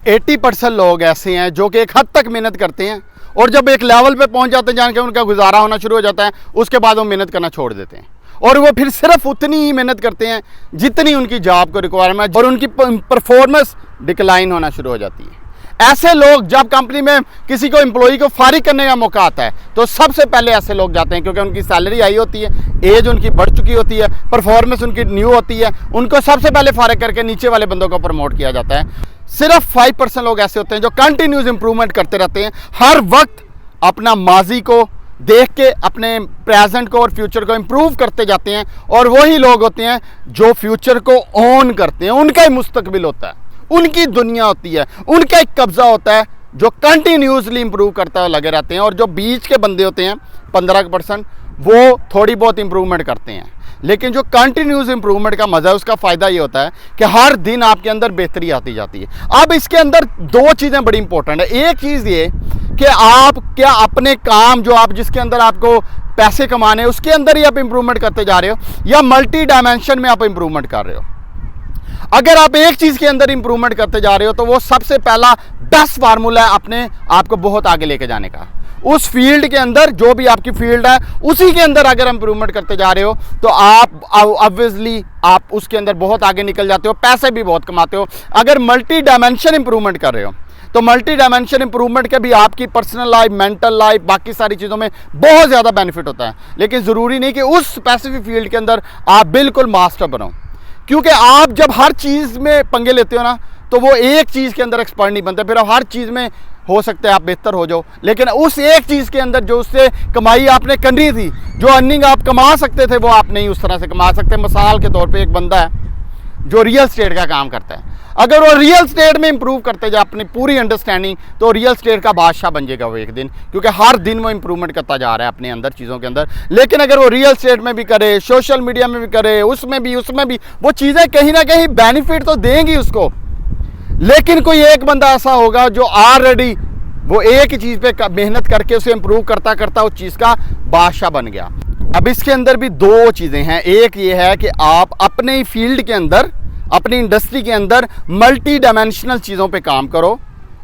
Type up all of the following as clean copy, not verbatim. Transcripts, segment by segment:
80% लोग ऐसे हैं जो कि एक हद तक मेहनत करते हैं और जब एक लेवल पे पहुंच जाते हैं जान के उनका गुजारा होना शुरू हो जाता है, उसके बाद वो मेहनत करना छोड़ देते हैं और वो फिर सिर्फ उतनी ही मेहनत करते हैं जितनी उनकी जॉब को रिक्वायरमेंट, और उनकी परफॉर्मेंस डिक्लाइन होना शुरू हो जाती है। ऐसे लोग जब कंपनी में किसी को एम्प्लॉई को फारिग करने का मौका आता है तो सबसे पहले ऐसे लोग जाते हैं, क्योंकि उनकी सैलरी आई होती है, एज उनकी बढ़ चुकी होती है, परफॉर्मेंस उनकी न्यू होती है, उनको सबसे पहले फारिग करके नीचे वाले बंदों को प्रमोट किया जाता है। सिर्फ 5% लोग ऐसे होते हैं जो कंटिन्यूस इंप्रूवमेंट करते रहते हैं, हर वक्त अपना माजी को देख के अपने प्रेजेंट को और फ्यूचर को इंप्रूव करते जाते हैं, और वही लोग होते हैं जो फ्यूचर को ओन करते हैं। उनका ही मुस्तकबिल होता है, उनकी दुनिया होती है, उनका एक कब्जा होता है जो कंटिन्यूसली इंप्रूव करता हुआ लगे रहते हैं। और जो बीच के बंदे होते हैं 15%, वो थोड़ी बहुत इंप्रूवमेंट करते हैं, लेकिन जो कंटिन्यूस इंप्रूवमेंट का मज़ा है उसका फ़ायदा ये होता है कि हर दिन आपके अंदर बेहतरी आती जाती है। अब इसके अंदर दो चीज़ें बड़ी इंपॉर्टेंट है। एक चीज़ ये कि आप क्या अपने काम जो आप जिसके अंदर आपको पैसे कमाने हैं उसके अंदर ही आप इंप्रूवमेंट करते जा रहे हो, या मल्टी डायमेंशन में आप इंप्रूवमेंट कर रहे हो। अगर आप एक चीज़ के अंदर इंप्रूवमेंट करते जा रहे हो तो वो सबसे पहला बेस्ट फार्मूला है अपने आप को बहुत आगे लेके जाने का। उस फील्ड के अंदर जो भी आपकी फील्ड है उसी के अंदर अगर इंप्रूवमेंट करते जा रहे हो तो आप ऑब्वियसली आप उसके अंदर बहुत आगे निकल जाते हो, पैसे भी बहुत कमाते हो। अगर मल्टी डायमेंशन इंप्रूवमेंट कर रहे हो तो मल्टी डायमेंशन इंप्रूवमेंट के भी आपकी पर्सनल लाइफ, मेंटल लाइफ, बाकी सारी चीज़ों में बहुत ज़्यादा बेनिफिट होता है। लेकिन ज़रूरी नहीं कि उस स्पेसिफिक फील्ड के अंदर आप बिल्कुल मास्टर बनो, क्योंकि आप जब हर चीज़ में पंगे लेते हो ना तो वो एक चीज़ के अंदर एक्सपर्ट नहीं बनते। फिर आप हर चीज़ में हो सकता है आप बेहतर हो जाओ, लेकिन उस एक चीज़ के अंदर जो उससे कमाई आपने करनी थी, जो अर्निंग आप कमा सकते थे, वो आप नहीं उस तरह से कमा सकते। मिसाल के तौर पे एक बंदा है जो रियल स्टेट का काम करता है, अगर वो रियल स्टेट में इंप्रूव करते जाए अपनी पूरी अंडरस्टैंडिंग, तो रियल स्टेट का बादशाह बन जाएगा वो एक दिन, क्योंकि हर दिन वो इंप्रूवमेंट करता जा रहा है अपने अंदर चीज़ों के अंदर। लेकिन अगर वो रियल स्टेट में भी करे, सोशल मीडिया में भी करे, उसमें भी वो चीज़ें कहीं ना कहीं बेनिफिट तो देंगी उसको, लेकिन कोई एक बंदा ऐसा होगा जो ऑलरेडी वो एक ही चीज़ पे मेहनत करके उसे इंप्रूव करता करता उस चीज़ का बादशाह बन गया। अब इसके अंदर भी दो चीज़ें हैं। एक ये है कि आप अपने फील्ड के अंदर, अपनी इंडस्ट्री के अंदर मल्टी डायमेंशनल चीज़ों पे काम करो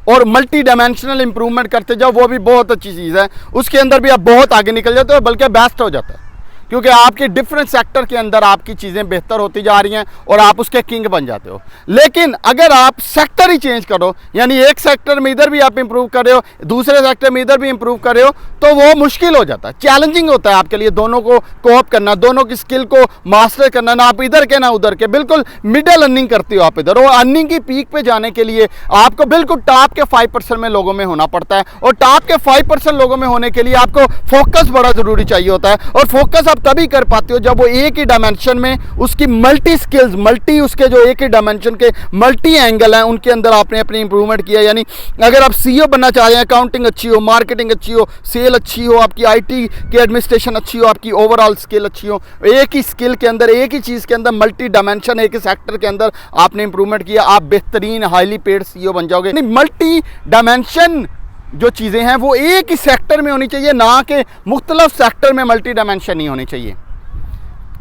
और मल्टी डायमेंशनल इंप्रूवमेंट करते जाओ, वो भी बहुत अच्छी चीज़ है। उसके अंदर भी आप बहुत आगे निकल जाते हो, बल्कि बेस्ट हो जाता है, क्योंकि आपके डिफरेंट सेक्टर के अंदर आपकी चीज़ें बेहतर होती जा रही हैं और आप उसके किंग बन जाते हो। लेकिन अगर आप सेक्टर ही चेंज करो, यानी एक सेक्टर में इधर भी आप इंप्रूव कर रहे हो, दूसरे सेक्टर में इधर भी इंप्रूव कर रहे हो, तो वो मुश्किल हो जाता है, चैलेंजिंग होता है आपके लिए दोनों को कोप करना, दोनों की स्किल को मास्टर करना, ना आप इधर के ना उधर के, बिल्कुल मिडल अर्निंग करती हो आप इधर। और अर्निंग की पीक पे जाने के लिए आपको बिल्कुल टॉप के 5% में लोगों में होना पड़ता है, और टॉप के 5% लोगों में होने के लिए आपको फोकस बड़ा ज़रूरी चाहिए होता है। और फोकस आप तभी कर पाते हो जब वो एक ही डायमेंशन में उसकी मल्टी स्किल्स, मल्टी उसके जो एक ही डायमेंशन के मल्टी एंगल हैं उनके अंदर आपने अपनी इंप्रूवमेंट किया। यानी अगर आप सीईओ बनना चाह रहे हैं, अकाउंटिंग अच्छी हो, मार्केटिंग अच्छी हो, सेल अच्छी हो, आपकी आईटी की एडमिनिस्ट्रेशन अच्छी हो, आपकी ओवरऑल स्किल अच्छी हो, एक ही स्किल के अंदर, एक ही चीज़ के अंदर मल्टी डायमेंशन, एक ही सेक्टर के अंदर आपने इंप्रूवमेंट किया, आप बेहतरीन हाईली पेड सीईओ बन जाओगे। मल्टी डायमेंशन जो चीज़ें हैं वो एक ही सेक्टर में होनी चाहिए, ना कि मुख्तलिफ सेक्टर में मल्टी डायमेंशन नहीं होनी चाहिए।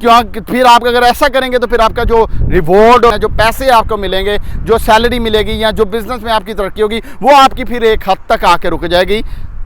क्यों? फिर आप अगर ऐसा करेंगे तो फिर आपका जो रिवॉर्ड है, जो पैसे आपको मिलेंगे, जो सैलरी मिलेगी या जो बिजनेस में आपकी तरक्की होगी, वो आपकी फिर एक हद तक आके रुक जाएगी।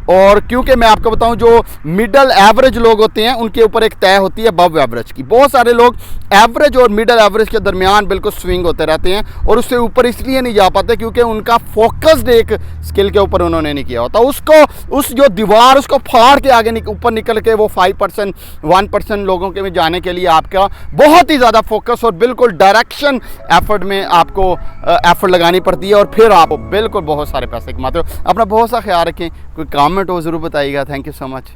और क्योंकि मैं आपको बताऊं, जो मिडल एवरेज लोग होते हैं उनके ऊपर एक तय होती है अबव एवरेज की। बहुत सारे लोग एवरेज और मिडल एवरेज के दरमियान बिल्कुल स्विंग होते रहते हैं और उससे ऊपर इसलिए नहीं जा पाते क्योंकि उनका फोकस्ड एक स्किल के ऊपर उन्होंने नहीं किया होता। उसको उस जो दीवार उसको फाड़ के आगे ऊपर निकल के वो 5% 1% लोगों के में जाने के लिए आपका बहुत ही ज़्यादा फोकस और बिल्कुल डायरेक्शन एफर्ट में आपको एफर्ट लगानी पड़ती है, और फिर आप बिल्कुल बहुत सारे पैसे कमाते हो। अपना बहुत सा ख्याल रखें। कोई कमेंट हो ज़रूर बताइएगा। Thank you so much.